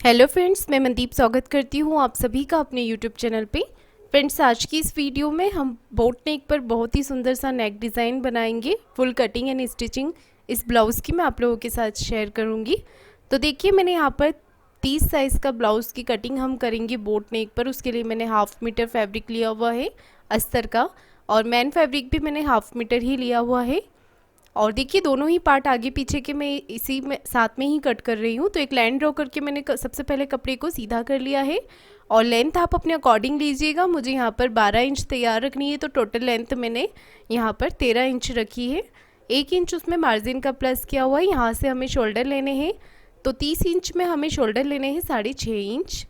Hello friends, मैं मनदीप स्वागत करती हूँ आप सभी का अपने यूट्यूब चैनल पे। फ्रेंड्स, आज की इस वीडियो में हम बोट नेक पर बहुत ही सुंदर सा नेक डिज़ाइन बनाएंगे। फुल कटिंग एंड स्टिचिंग इस ब्लाउज़ की मैं आप लोगों के साथ शेयर करूँगी। तो देखिए, मैंने यहाँ पर 30 साइज़ का ब्लाउज़ की कटिंग हम करेंगे बोट नेक पर। उसके लिए मैंने 1/2 मीटर फैब्रिक लिया हुआ है अस्तर का, और मैन फैब्रिक भी मैंने 1/2 मीटर ही लिया हुआ है। और देखिए, दोनों ही पार्ट आगे पीछे के मैं इसी में साथ में ही कट कर रही हूँ। तो एक लाइन ड्रॉ करके मैंने सबसे पहले कपड़े को सीधा कर लिया है, और लेंथ आप अपने अकॉर्डिंग लीजिएगा। मुझे यहाँ पर 12 इंच तैयार रखनी है, तो टोटल लेंथ मैंने यहाँ पर 13 इंच रखी है। 1 इंच उसमें मार्जिन का प्लस किया हुआ है। यहाँ से हमें शोल्डर लेने हैं, तो 30 इंच में हमें शोल्डर लेने हैं 6.5 इंच।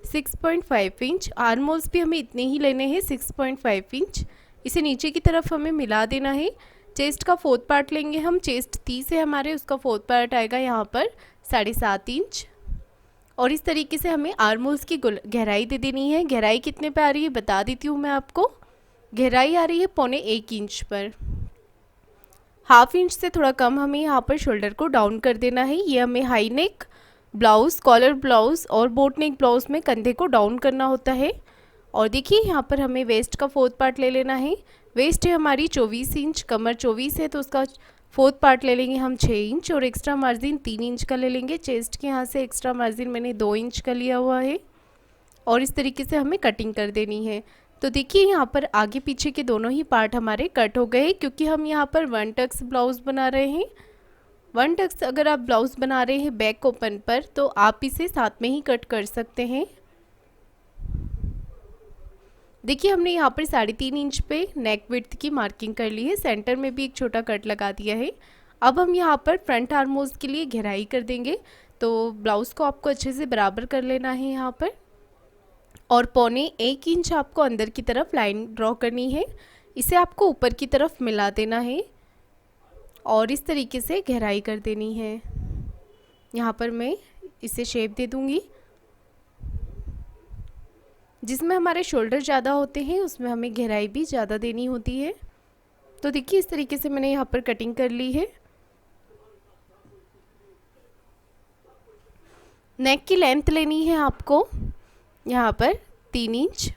6.5 इंच आर्म होल्स भी हमें इतने ही लेने हैं, 6.5 इंच। इसे नीचे की तरफ हमें मिला देना है। चेस्ट का 4th पार्ट लेंगे हम। चेस्ट 30 है हमारे, उसका 4th पार्ट आएगा यहाँ पर 7.5 इंच। और इस तरीके से हमें आर्म होल्स की गहराई दे देनी है। गहराई कितने पे आ रही है बता देती हूँ मैं आपको। गहराई आ रही है 1.25 इंच पर। 1/2 इंच से थोड़ा कम हमें यहाँ पर शोल्डर को डाउन कर देना है। ये हमें high neck blouse, collar blouse और बोट नेक ब्लाउज़ में कंधे को डाउन करना होता है। और देखिए, यहाँ पर हमें वेस्ट का 4th पार्ट ले लेना है। वेस्ट है हमारी 24 इंच, कमर 24 है, तो उसका 4th पार्ट ले लेंगे हम 6 इंच, और एक्स्ट्रा मार्जिन 3 इंच का ले लेंगे। चेस्ट के यहाँ से एक्स्ट्रा मार्जिन मैंने 2 इंच का लिया हुआ है, और इस तरीके से हमें कटिंग कर देनी है। तो देखिए, यहाँ पर आगे पीछे के दोनों ही पार्ट हमारे कट हो गए, क्योंकि हम यहाँ पर 1 टक्स ब्लाउज़ बना रहे हैं। 1 टक्स अगर आप ब्लाउज़ बना रहे हैं बैक ओपन पर, तो आप इसे साथ में ही कट कर सकते हैं। देखिए, हमने यहाँ पर 3.5 इंच पे नेक विड्थ की मार्किंग कर ली है। सेंटर में भी एक छोटा कट लगा दिया है। अब हम यहाँ पर फ्रंट आर्म होल्स के लिए गहराई कर देंगे। तो ब्लाउज़ को आपको अच्छे से बराबर कर लेना है यहाँ पर, और 1.25 इंच आपको अंदर की तरफ लाइन ड्रॉ करनी है। इसे आपको ऊपर की तरफ मिला देना है, और इस तरीके से गहराई कर देनी है। यहाँ पर मैं इसे शेप दे दूँगी। जिसमें हमारे शोल्डर ज़्यादा होते हैं उसमें हमें गहराई भी ज़्यादा देनी होती है। तो देखिए, इस तरीके से मैंने यहाँ पर कटिंग कर ली है। नेक की लेंथ लेनी है आपको यहाँ पर 3 इंच।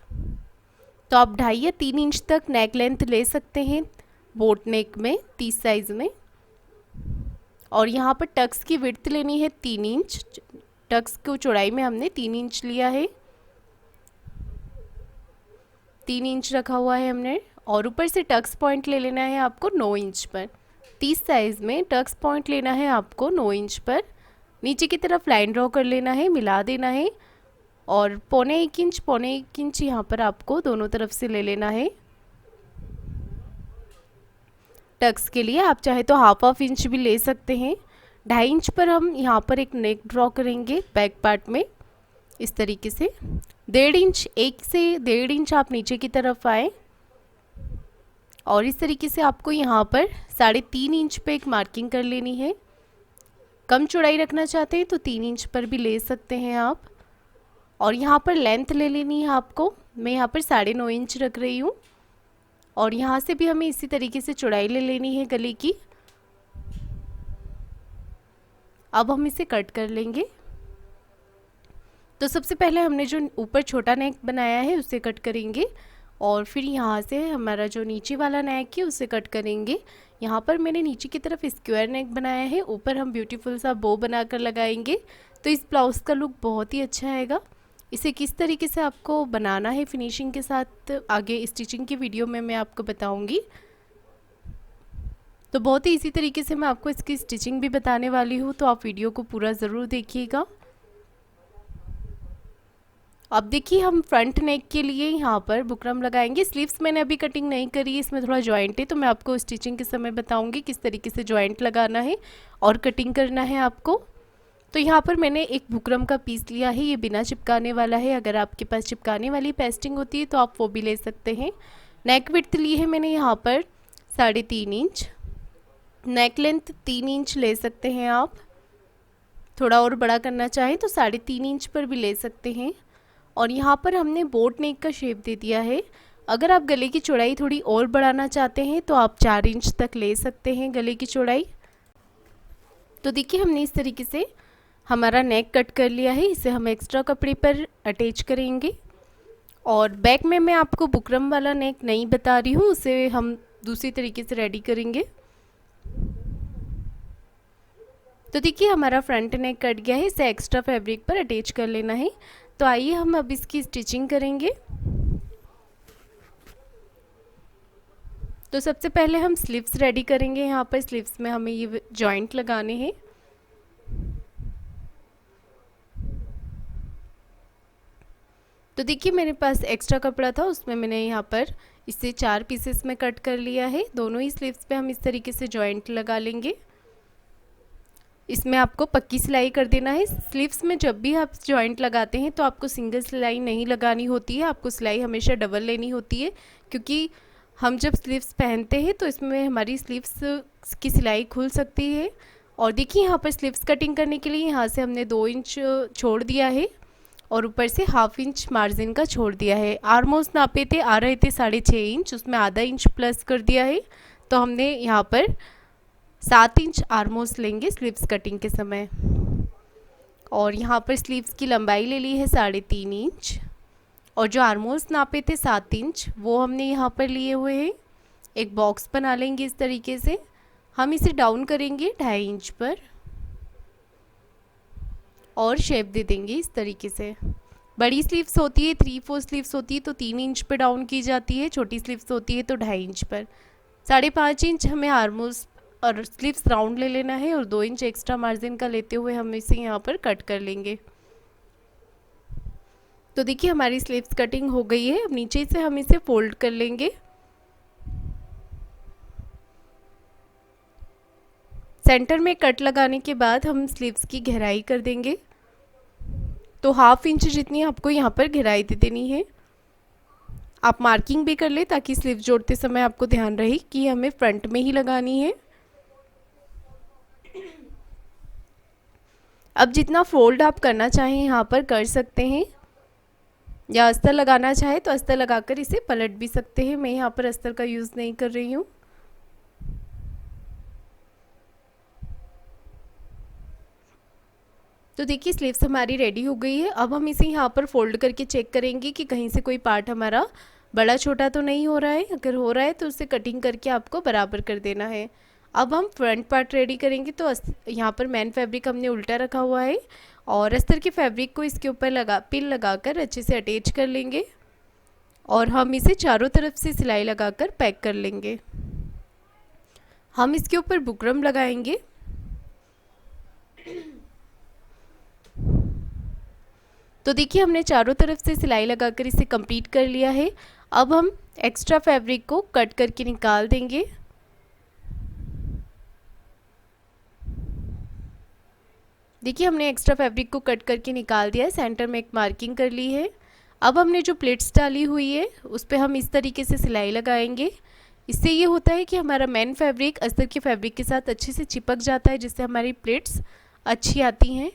तो आप 2.5 या 3 इंच तक नेक लेंथ ले सकते हैं बोट नेक में 30 साइज़ में। और यहाँ पर टक्स की विड्थ लेनी है 3 इंच। टक्स को चौड़ाई में हमने 3 इंच लिया है, 3 इंच रखा हुआ है हमने। और ऊपर से टक्स पॉइंट ले लेना है आपको 9 इंच पर। 30 साइज़ में टक्स पॉइंट लेना है आपको 9 इंच पर। नीचे की तरफ लाइन ड्रॉ कर लेना है, मिला देना है, और 1.25 इंच यहाँ पर आपको दोनों तरफ से ले लेना है। टक्स के लिए आप चाहे तो 1/2 इंच भी ले सकते हैं। 2.5 इंच पर हम यहाँ पर एक नेक ड्रॉ करेंगे बैक पार्ट में, इस तरीके से 1.5 इंच, 1 से 1.5 इंच आप नीचे की तरफ आए, और इस तरीके से आपको यहाँ पर 3.5 इंच पे एक मार्किंग कर लेनी है। कम चौड़ाई रखना चाहते हैं तो 3 इंच पर भी ले सकते हैं आप। और यहाँ पर लेंथ ले लेनी है आपको। मैं यहाँ पर 9.5 इंच रख रही हूँ, और यहाँ से भी हमें इसी तरीके से चौड़ाई ले लेनी है गले की। अब हम इसे कट कर लेंगे। तो सबसे पहले हमने जो ऊपर छोटा नेक बनाया है उसे कट करेंगे, और फिर यहाँ से हमारा जो नीचे वाला नेक है उसे कट करेंगे। यहाँ पर मैंने नीचे की तरफ स्क्वायर नेक बनाया है, ऊपर हम ब्यूटीफुल सा बो बनाकर लगाएंगे। तो इस ब्लाउज़ का लुक बहुत ही अच्छा आएगा। इसे किस तरीके से आपको बनाना है फिनिशिंग के साथ आगे स्टिचिंग की वीडियो में मैं आपको बताऊँगी। तो बहुत ही इसी तरीके से मैं आपको इसकी स्टिचिंग भी बताने वाली हूँ, तो आप वीडियो को पूरा ज़रूर देखिएगा। अब देखिए, हम फ्रंट नेक के लिए यहाँ पर बुकरम लगाएंगे। स्लीव्स मैंने अभी कटिंग नहीं करी है, इसमें थोड़ा जॉइंट है, तो मैं आपको स्टिचिंग के समय बताऊंगी किस तरीके से जॉइंट लगाना है और कटिंग करना है आपको। तो यहाँ पर मैंने एक बुकरम का पीस लिया है, ये बिना चिपकाने वाला है। अगर आपके पास चिपकाने वाली पेस्टिंग होती है तो आप वो भी ले सकते हैं। नेक विड्थ ली है मैंने यहाँ पर 3.5 इंच। नेक लेंथ 3 इंच ले सकते हैं आप। थोड़ा और बड़ा करना चाहें तो 3.5 इंच पर भी ले सकते हैं। और यहाँ पर हमने बोट नेक का शेप दे दिया है। अगर आप गले की चौड़ाई थोड़ी और बढ़ाना चाहते हैं तो आप 4 इंच तक ले सकते हैं गले की चौड़ाई। तो देखिए, हमने इस तरीके से हमारा नेक कट कर लिया है, इसे हम एक्स्ट्रा कपड़े पर अटैच करेंगे। और बैक में मैं आपको बुकरम वाला नेक नहीं बता रही हूँ, उसे हम दूसरी तरीके से रेडी करेंगे। तो देखिए हमारा फ्रंट नेक कट गया है, इसे एक्स्ट्रा फैब्रिक पर अटैच कर लेना है। तो आइए हम अब इसकी स्टिचिंग करेंगे। तो सबसे पहले हम स्लीव्स रेडी करेंगे। यहाँ पर स्लीव्स में हमें ये जॉइंट लगाने हैं। तो देखिए मेरे पास एक्स्ट्रा कपड़ा था, उसमें मैंने यहाँ पर इसे 4 पीसेस में कट कर लिया है। दोनों ही स्लीव्स पे हम इस तरीके से जॉइंट लगा लेंगे। इसमें आपको पक्की सिलाई कर देना है। स्लीव्स में जब भी आप जॉइंट लगाते हैं तो आपको सिंगल सिलाई नहीं लगानी होती है, आपको सिलाई हमेशा डबल लेनी होती है, क्योंकि हम जब स्लीव्स पहनते हैं तो इसमें हमारी स्लीव्स की सिलाई खुल सकती है। और देखिए यहाँ पर स्लीव्स कटिंग करने के लिए यहाँ से हमने 2 इंच छोड़ दिया है और ऊपर से 1/2 इंच मार्जिन का छोड़ दिया है। आर्मोस नापे थे, आ रहे थे 6.5 इंच, उसमें आधा इंच प्लस कर दिया है। तो हमने यहाँ पर 7 इंच आर्मोस लेंगे स्लीव्स कटिंग के समय। और यहाँ पर स्लीव्स की लंबाई ले ली है 3.5 इंच, और जो आर्मोस नापे थे 7 इंच वो हमने यहाँ पर लिए हुए हैं। एक बॉक्स बना लेंगे इस तरीके से, हम इसे डाउन करेंगे 2.5 इंच पर और शेप दे देंगे इस तरीके से। बड़ी स्लीव्स होती है 3/4 स्लीव्स होती है तो 3 इंच पे डाउन की जाती है, छोटी स्लीव्स होती है तो 2.5 इंच पर। 5.5 इंच हमें आर्मोस और स्लीव्स राउंड ले लेना है और 2 इंच एक्स्ट्रा मार्जिन का लेते हुए हम इसे यहाँ पर कट कर लेंगे। तो देखिए हमारी स्लीव्स कटिंग हो गई है। अब नीचे से हम इसे फोल्ड कर लेंगे। सेंटर में कट लगाने के बाद हम स्लीव्स की गहराई कर देंगे। तो 1/2 इंच जितनी आपको यहाँ पर गहराई दे देनी है। आप मार्किंग भी कर ले ताकि स्लीव जोड़ते समय आपको ध्यान रहे कि हमें फ्रंट में ही लगानी है। अब जितना फोल्ड आप करना चाहें यहाँ पर कर सकते हैं, या अस्तर लगाना चाहे तो अस्तर लगाकर इसे पलट भी सकते हैं। मैं यहाँ पर अस्तर का यूज़ नहीं कर रही हूँ। तो देखिए स्लीव्स हमारी रेडी हो गई है। अब हम इसे यहाँ पर फोल्ड करके चेक करेंगे कि कहीं से कोई पार्ट हमारा बड़ा छोटा तो नहीं हो रहा है। अगर हो रहा है तो उसे कटिंग करके आपको बराबर कर देना है। अब हम फ्रंट पार्ट रेडी करेंगे। तो यहाँ पर मैन फैब्रिक हमने उल्टा रखा हुआ है और अस्तर के फैब्रिक को इसके ऊपर पिन लगाकर अच्छे से अटैच कर लेंगे और हम इसे चारों तरफ से सिलाई लगाकर पैक कर लेंगे। हम इसके ऊपर बुकरम लगाएंगे। तो देखिए हमने चारों तरफ से सिलाई लगाकर इसे कंप्लीट कर लिया है। अब हम एक्स्ट्रा फैब्रिक को कट करके निकाल देंगे। देखिए हमने एक्स्ट्रा फैब्रिक को कट करके निकाल दिया है। सेंटर में एक मार्किंग कर ली है। अब हमने जो प्लेट्स डाली हुई है उस पर हम इस तरीके से सिलाई लगाएंगे। इससे ये होता है कि हमारा मेन फैब्रिक अस्तर के फैब्रिक के साथ अच्छे से चिपक जाता है, जिससे हमारी प्लेट्स अच्छी आती हैं।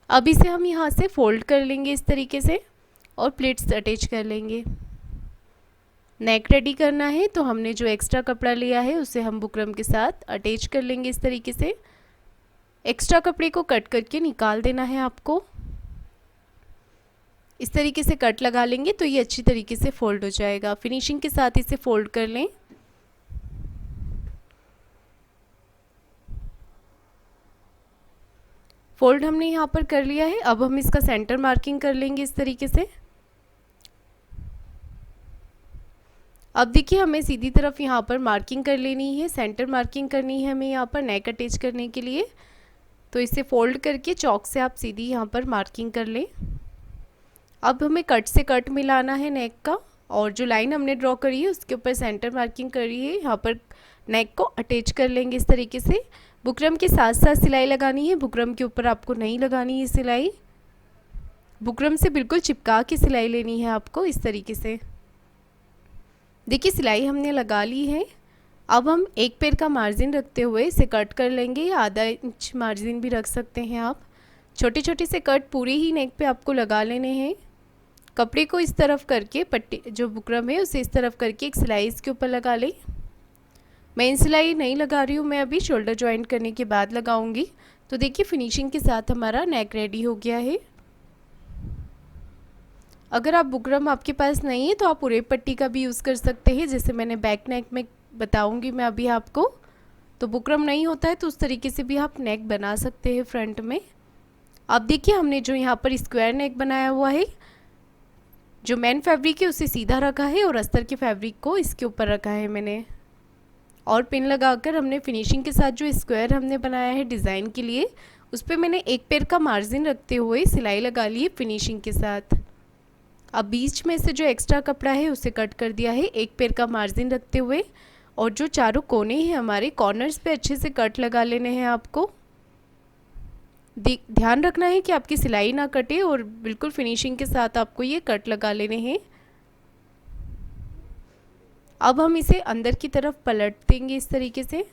अब इसे हम यहाँ से फोल्ड कर लेंगे इस तरीके से और प्लेट्स अटैच कर लेंगे। नेक रेडी करना है तो हमने जो एक्स्ट्रा कपड़ा लिया है उसे हम बुकरम के साथ अटैच कर लेंगे इस तरीके से। एक्स्ट्रा कपड़े को कट करके निकाल देना है आपको। इस तरीके से कट लगा लेंगे तो ये अच्छी तरीके से फोल्ड हो जाएगा। फिनिशिंग के साथ इसे फोल्ड कर लें। फोल्ड हमने यहाँ पर कर लिया है। अब हम इसका सेंटर मार्किंग कर लेंगे इस तरीके से। अब देखिए हमें सीधी तरफ यहाँ पर मार्किंग कर लेनी है, सेंटर मार्किंग करनी है हमें यहाँ पर नेक अटैच करने के लिए। तो इसे फोल्ड करके चॉक से आप सीधी यहाँ पर मार्किंग कर लें। अब हमें कट से कट मिलाना है नेक का, और जो लाइन हमने ड्रॉ करी है उसके ऊपर सेंटर मार्किंग करी है। यहाँ पर नेक को अटैच कर लेंगे इस तरीके से। बुकरम के साथ साथ सिलाई लगानी है, बुकरम के ऊपर आपको नहीं लगानी है सिलाई। बुकरम से बिल्कुल चिपका के सिलाई लेनी है आपको इस तरीके से। देखिए सिलाई हमने लगा ली है। अब हम एक पैर का मार्जिन रखते हुए इसे कट कर लेंगे। आधा इंच मार्जिन भी रख सकते हैं आप। छोटे छोटे से कट पूरे ही नेक पे आपको लगा लेने हैं। कपड़े को इस तरफ करके पट्टी जो बुकरम है उसे इस तरफ करके एक सिलाई इसके ऊपर लगा लें। मैं इन सिलाई नहीं लगा रही हूँ, मैं अभी शोल्डर जॉइंट करने के बाद लगाऊंगी। तो देखिए फिनिशिंग के साथ हमारा नेक रेडी हो गया है। अगर आप बुकरम आपके पास नहीं है तो आप उरेब पट्टी का भी यूज़ कर सकते हैं, जैसे मैंने बैक नेक में बताऊंगी मैं अभी आपको। तो बुकरम नहीं होता है तो उस तरीके से भी आप नेक बना सकते हैं फ्रंट में। अब देखिए हमने जो यहाँ पर स्क्वायर नेक बनाया हुआ है, जो मेन फैब्रिक है उसे सीधा रखा है और अस्तर के फैब्रिक को इसके ऊपर रखा है मैंने, और पिन लगाकर हमने फिनिशिंग के साथ जो स्क्वायर हमने बनाया है डिज़ाइन के लिए, उस पर मैंने एक पैर का मार्जिन रखते हुए सिलाई लगा ली है फिनिशिंग के साथ। अब बीच में से जो एक्स्ट्रा कपड़ा है उसे कट कर दिया है एक पैर का मार्जिन रखते हुए, और जो चारों कोने हैं हमारे कॉर्नर्स पे अच्छे से कट लगा लेने हैं आपको। ध्यान रखना है कि आपकी सिलाई ना कटे और बिल्कुल फिनिशिंग के साथ आपको ये कट लगा लेने हैं। अब हम इसे अंदर की तरफ पलट देंगे इस तरीके से।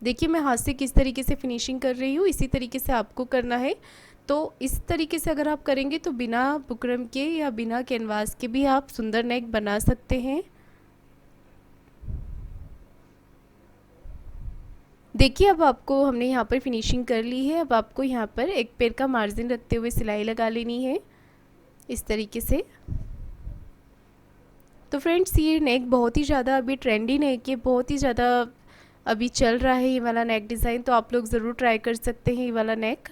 देखिए मैं हाथ से किस तरीके से फिनिशिंग कर रही हूँ, इसी तरीके से आपको करना है। तो इस तरीके से अगर आप करेंगे तो बिना बुकरम के या बिना कैनवास के भी आप सुंदर नेक बना सकते हैं। देखिए अब आपको हमने यहाँ पर फिनिशिंग कर ली है। अब आपको यहाँ पर एक पैर का मार्जिन रखते हुए सिलाई लगा लेनी है इस तरीके से। तो फ्रेंड्स ये नेक बहुत ही ज़्यादा अभी ट्रेंडी नेक है, बहुत ही ज़्यादा अभी चल रहा है ये वाला नेक डिज़ाइन, तो आप लोग ज़रूर ट्राई कर सकते हैं ये वाला नेक।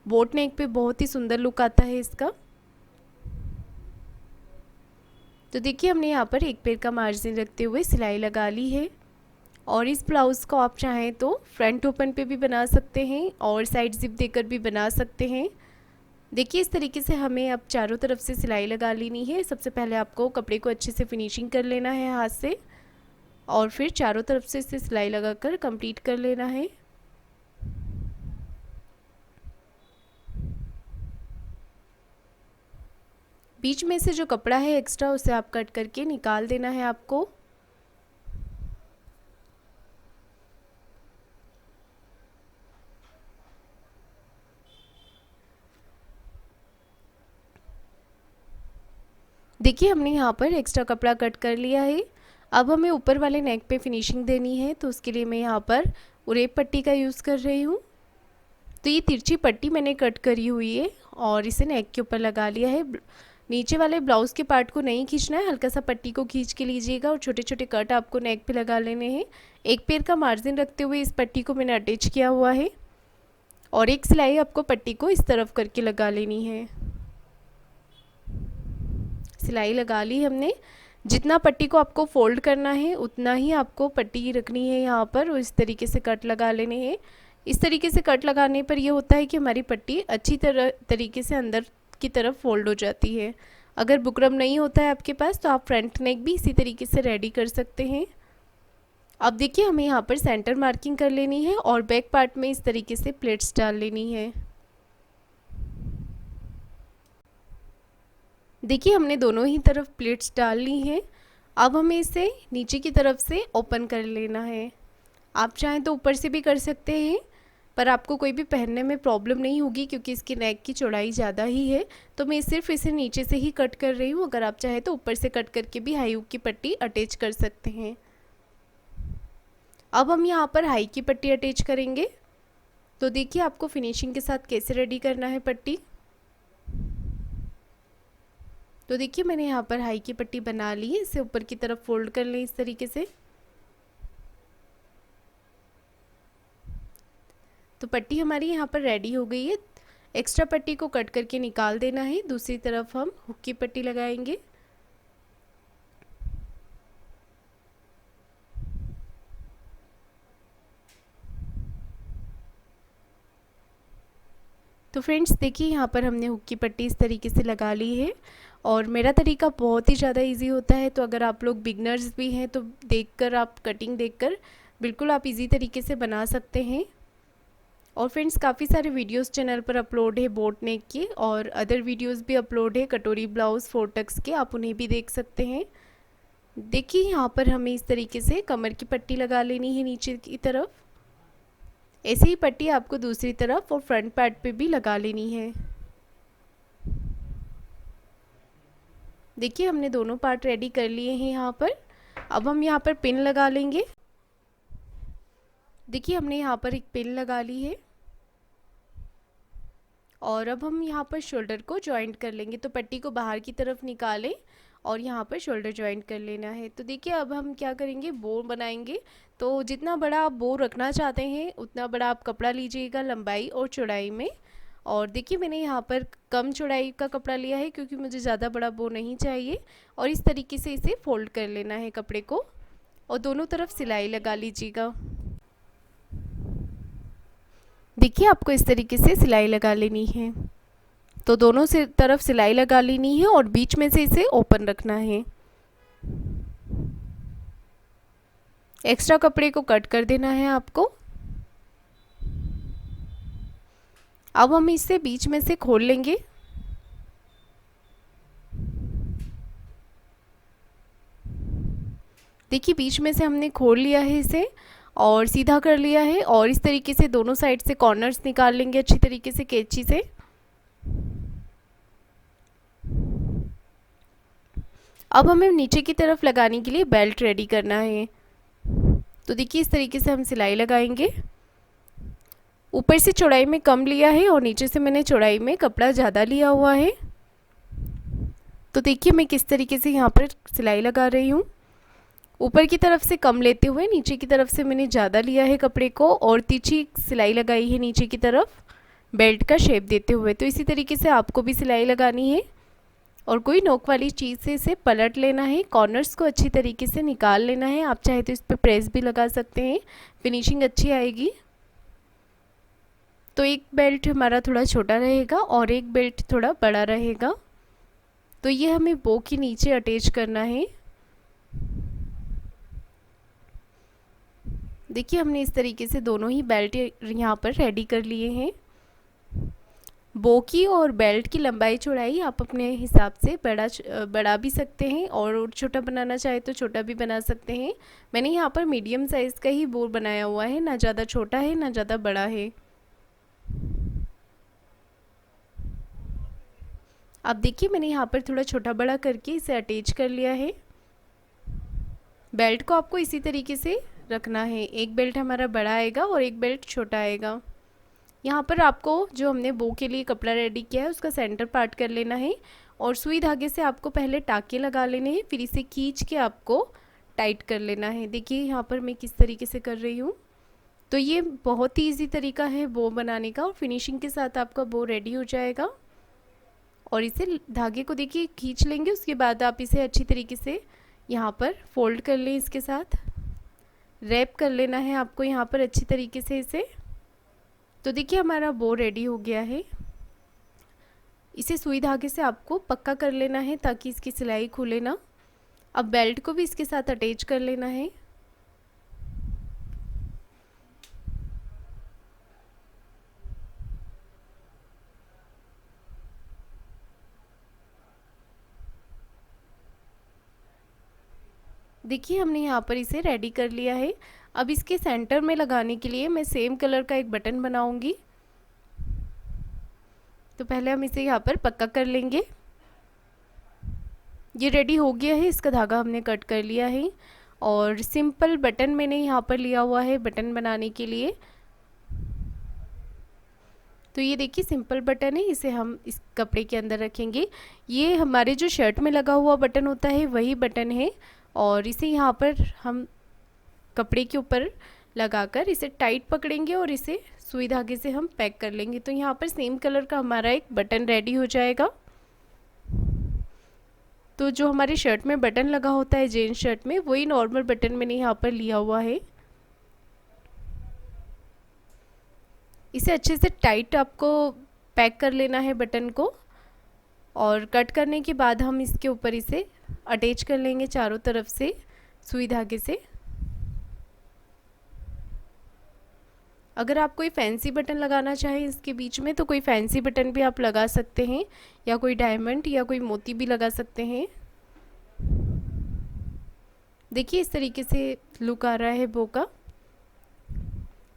बोट नेक पे बहुत ही सुंदर लुक आता है इसका। तो देखिए हमने यहाँ पर एक पैर का मार्जिन रखते हुए सिलाई लगा ली है, और इस ब्लाउज़ को आप चाहें तो फ्रंट ओपन पे भी बना सकते हैं और साइड जिप देकर भी बना सकते हैं। देखिए इस तरीके से हमें अब चारों तरफ से सिलाई लगा लेनी है। सबसे पहले आपको कपड़े को अच्छे से फिनिशिंग कर लेना है हाथ से, और फिर चारों तरफ से इसे सिलाई लगाकर कंप्लीट कर लेना है। बीच में से जो कपड़ा है एक्स्ट्रा उसे आप कट करके निकाल देना है आपको। देखिए हमने यहाँ पर एक्स्ट्रा कपड़ा कट कर लिया है। अब हमें ऊपर वाले नेक पे फिनिशिंग देनी है, तो उसके लिए मैं यहाँ पर उरेब पट्टी का यूज़ कर रही हूँ। तो ये तिरछी पट्टी मैंने कट करी हुई है और इसे नेक के ऊपर लगा लिया है। नीचे वाले ब्लाउज़ के पार्ट को नहीं खींचना है, हल्का सा पट्टी को खींच के लीजिएगा और छोटे छोटे कट आपको नेक पे लगा लेने हैं। एक पैर का मार्जिन रखते हुए इस पट्टी को मैंने अटैच किया हुआ है, और एक सिलाई आपको पट्टी को इस तरफ करके लगा लेनी है। सिलाई लगा ली हमने। जितना पट्टी को आपको फोल्ड करना है उतना ही आपको पट्टी रखनी है यहाँ पर, और इस तरीके से कट लगा लेने हैं। इस तरीके से कट लगाने पर यह होता है कि हमारी पट्टी अच्छी तरीके से अंदर की तरफ फोल्ड हो जाती है। अगर बुकरम नहीं होता है आपके पास तो आप फ्रंट नेक भी इसी तरीके से रेडी कर सकते हैं। अब देखिए हमें यहाँ पर सेंटर मार्किंग कर लेनी है और बैक पार्ट में इस तरीके से प्लेट्स डाल लेनी है। देखिए हमने दोनों ही तरफ प्लेट्स डाल ली हैं। अब हमें इसे नीचे की तरफ से ओपन कर लेना है। आप चाहें तो ऊपर से भी कर सकते हैं, पर आपको कोई भी पहनने में प्रॉब्लम नहीं होगी क्योंकि इसकी नेक की चौड़ाई ज़्यादा ही है। तो मैं सिर्फ इसे नीचे से ही कट कर रही हूँ। अगर आप चाहें तो ऊपर से कट करके भी हाई हुक की पट्टी अटैच कर सकते हैं। अब हम यहाँ पर हाई की पट्टी अटैच करेंगे। तो देखिए आपको फिनिशिंग के साथ कैसे रेडी करना है पट्टी। तो देखिए मैंने यहाँ पर हाई की पट्टी बना ली है, इसे ऊपर की तरफ फोल्ड कर लें इस तरीके से। तो पट्टी हमारी यहाँ पर रेडी हो गई है। एक्स्ट्रा पट्टी को कट करके निकाल देना है। दूसरी तरफ हम हुक की पट्टी लगाएंगे। तो फ्रेंड्स देखिए यहाँ पर हमने हुक की पट्टी इस तरीके से लगा ली है, और मेरा तरीका बहुत ही ज़्यादा इजी होता है। तो अगर आप लोग बिगनर्स भी हैं तो देखकर, आप कटिंग देखकर बिल्कुल आप इजी तरीके से बना सकते हैं। और फ्रेंड्स काफ़ी सारे वीडियोस चैनल पर अपलोड है बोट नेक के, और अदर वीडियोस भी अपलोड है कटोरी ब्लाउज़ फोर्टक्स के, आप उन्हें भी देख सकते हैं। देखिए यहाँ पर हमें इस तरीके से कमर की पट्टी लगा लेनी है नीचे की तरफ। ऐसे ही पट्टी आपको दूसरी तरफ और फ्रंट पार्ट पे भी लगा लेनी है। देखिए हमने दोनों पार्ट रेडी कर लिए हैं यहाँ पर। अब हम यहाँ पर पिन लगा लेंगे। देखिए हमने यहाँ पर एक पिन लगा ली है और अब हम यहाँ पर शोल्डर को जॉइंट कर लेंगे। तो पट्टी को बाहर की तरफ निकालें और यहाँ पर शोल्डर जॉइंट कर लेना है। तो देखिए अब हम क्या करेंगे, बो बनाएंगे। तो जितना बड़ा आप बो रखना चाहते हैं उतना बड़ा आप कपड़ा लीजिएगा लंबाई और चौड़ाई में। और देखिए मैंने यहाँ पर कम चौड़ाई का कपड़ा लिया है क्योंकि मुझे ज़्यादा बड़ा बो नहीं चाहिए। और इस तरीके से इसे फोल्ड कर लेना है कपड़े को और दोनों तरफ सिलाई लगा लीजिएगा। देखिए आपको इस तरीके से सिलाई लगा लेनी है। तो दोनों से तरफ सिलाई लगा लेनी है और बीच में से इसे ओपन रखना है। एक्स्ट्रा कपड़े को कट कर देना है आपको। अब हम इसे बीच में से खोल लेंगे। देखिए बीच में से हमने खोल लिया है इसे और सीधा कर लिया है और इस तरीके से दोनों साइड से कॉर्नर्स निकाल लेंगे अच्छी तरीके से कैंची से। अब हमें नीचे की तरफ लगाने के लिए बेल्ट रेडी करना है। तो देखिए इस तरीके से हम सिलाई लगाएंगे। ऊपर से चौड़ाई में कम लिया है और नीचे से मैंने चौड़ाई में कपड़ा ज़्यादा लिया हुआ है। तो देखिए मैं किस तरीके से यहाँ पर सिलाई लगा रही हूँ। ऊपर की तरफ से कम लेते हुए नीचे की तरफ से मैंने ज़्यादा लिया है कपड़े को और तिरछी सिलाई लगाई है नीचे की तरफ बेल्ट का शेप देते हुए। तो इसी तरीके से आपको भी सिलाई लगानी है और कोई नोक वाली चीज़ से इसे पलट लेना है। कॉर्नर्स को अच्छी तरीके से निकाल लेना है। आप चाहे तो इस पर प्रेस भी लगा सकते हैं, फिनिशिंग अच्छी आएगी। तो एक बेल्ट हमारा थोड़ा छोटा रहेगा और एक बेल्ट थोड़ा बड़ा रहेगा। तो ये हमें बो के नीचे अटैच करना है। देखिए हमने इस तरीके से दोनों ही बेल्ट यहाँ पर रेडी कर लिए हैं। बो की और बेल्ट की लंबाई चौड़ाई आप अपने हिसाब से बढ़ा भी सकते हैं और छोटा बनाना चाहे तो छोटा भी बना सकते हैं। मैंने यहाँ पर मीडियम साइज़ का ही बो बनाया हुआ है, ना ज़्यादा छोटा है ना ज़्यादा बड़ा है। अब देखिए मैंने यहाँ पर थोड़ा छोटा बड़ा करके इसे अटैच कर लिया है। बेल्ट को आपको इसी तरीके से रखना है। एक बेल्ट हमारा बड़ा आएगा और एक बेल्ट छोटा आएगा। यहाँ पर आपको जो हमने बो के लिए कपड़ा रेडी किया है उसका सेंटर पार्ट कर लेना है और सुई धागे से आपको पहले टाँके लगा लेने हैं, फिर इसे खींच के आपको टाइट कर लेना है। देखिए यहाँ पर मैं किस तरीके से कर रही हूँ। तो ये बहुत ही ईजी तरीका है बो बनाने का और फिनिशिंग के साथ आपका बो रेडी हो जाएगा। और इसे धागे को देखिए खींच लेंगे, उसके बाद आप इसे अच्छी तरीके से यहाँ पर फोल्ड कर लें, इसके साथ रैप कर लेना है आपको यहाँ पर अच्छी तरीके से इसे। तो देखिए हमारा बो रेडी हो गया है। इसे सुई धागे से आपको पक्का कर लेना है ताकि इसकी सिलाई खुले ना। अब बेल्ट को भी इसके साथ अटैच कर लेना है। देखिए हमने यहाँ पर इसे रेडी कर लिया है। अब इसके सेंटर में लगाने के लिए मैं सेम कलर का एक बटन बनाऊंगी। तो पहले हम इसे यहाँ पर पक्का कर लेंगे। ये रेडी हो गया है, इसका धागा हमने कट कर लिया है और सिंपल बटन मैंने यहाँ पर लिया हुआ है बटन बनाने के लिए। तो ये देखिए सिंपल बटन है, इसे हम इस कपड़े के अंदर रखेंगे। ये हमारे जो शर्ट में लगा हुआ बटन होता है वही बटन है और इसे यहाँ पर हम कपड़े के ऊपर लगाकर इसे टाइट पकड़ेंगे और इसे सुई धागे से हम पैक कर लेंगे। तो यहाँ पर सेम कलर का हमारा एक बटन रेडी हो जाएगा। तो जो हमारे शर्ट में बटन लगा होता है जीन्स शर्ट में, वही नॉर्मल बटन मैंने यहाँ पर लिया हुआ है। इसे अच्छे से टाइट आपको पैक कर लेना है बटन को और कट करने के बाद हम इसके ऊपर इसे अटैच कर लेंगे चारों तरफ से सुई धागे से। अगर आप कोई फैंसी बटन लगाना चाहें इसके बीच में तो कोई फैंसी बटन भी आप लगा सकते हैं या कोई डायमंड या कोई मोती भी लगा सकते हैं। देखिए इस तरीके से लुक आ रहा है बो का।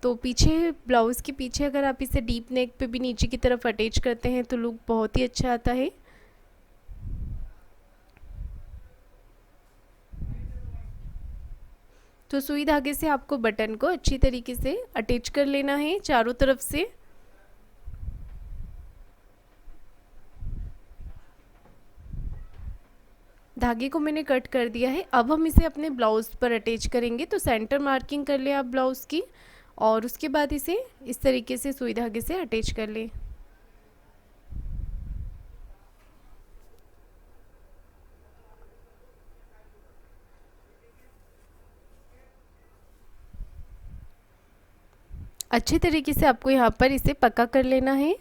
तो पीछे ब्लाउज़ के पीछे अगर आप इसे डीप नेक पे भी नीचे की तरफ अटैच करते हैं तो लुक बहुत ही अच्छा आता है। तो सुई धागे से आपको बटन को अच्छी तरीके से अटैच कर लेना है चारों तरफ से। धागे को मैंने कट कर दिया है। अब हम इसे अपने ब्लाउज़ पर अटैच करेंगे। तो सेंटर मार्किंग कर ले आप ब्लाउज़ की और उसके बाद इसे इस तरीके से सुई धागे से अटैच कर लें। अच्छे तरीके से आपको यहाँ पर इसे पक्का कर लेना है।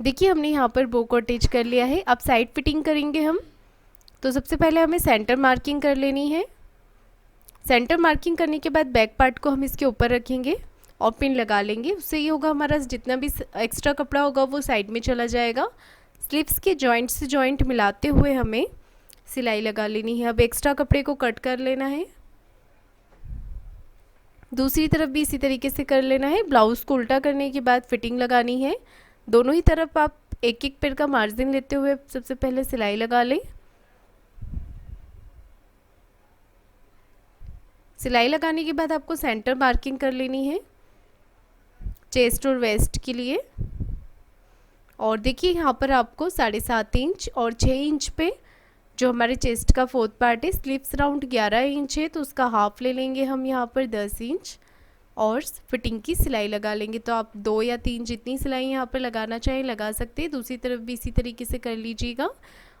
देखिए हमने यहाँ पर बो को अटैच कर लिया है। अब साइड फिटिंग करेंगे हम। तो सबसे पहले हमें सेंटर मार्किंग कर लेनी है। सेंटर मार्किंग करने के बाद बैक पार्ट को हम इसके ऊपर रखेंगे और पिन लगा लेंगे। उससे ये होगा हमारा जितना भी एक्स्ट्रा कपड़ा होगा वो साइड में चला जाएगा। स्लीव्स के जॉइंट से जॉइंट मिलाते हुए हमें सिलाई लगा लेनी है। अब एक्स्ट्रा कपड़े को कट कर लेना है। दूसरी तरफ भी इसी तरीके से कर लेना है। ब्लाउज़ को उल्टा करने के बाद फिटिंग लगानी है। दोनों ही तरफ आप एक एक पैर का मार्जिन लेते हुए सबसे पहले सिलाई लगा लें। सिलाई लगाने के बाद आपको सेंटर मार्किंग कर लेनी है चेस्ट और वेस्ट के लिए। और देखिए यहाँ पर आपको 7.5 इंच और 6 इंच पे जो हमारे चेस्ट का फोर्थ पार्ट है, स्लीव्स राउंड 11 इंच है तो उसका हाफ ले लेंगे हम यहाँ पर 10 इंच और फिटिंग की सिलाई लगा लेंगे। तो आप 2 या 3 जितनी सिलाई यहाँ पर लगाना चाहें लगा सकते हैं। दूसरी तरफ भी इसी तरीके से कर लीजिएगा।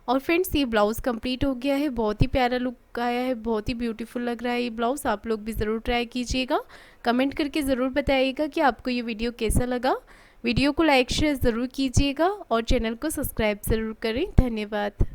और फ्रेंड्स ये ब्लाउज़ कंप्लीट हो गया है। बहुत ही प्यारा लुक आया है, बहुत ही ब्यूटीफुल लग रहा है ये ब्लाउज़। आप लोग भी ज़रूर ट्राई कीजिएगा। कमेंट करके ज़रूर बताइएगा कि आपको ये वीडियो कैसा लगा। वीडियो को लाइक शेयर ज़रूर कीजिएगा और चैनल को सब्सक्राइब ज़रूर करें। धन्यवाद।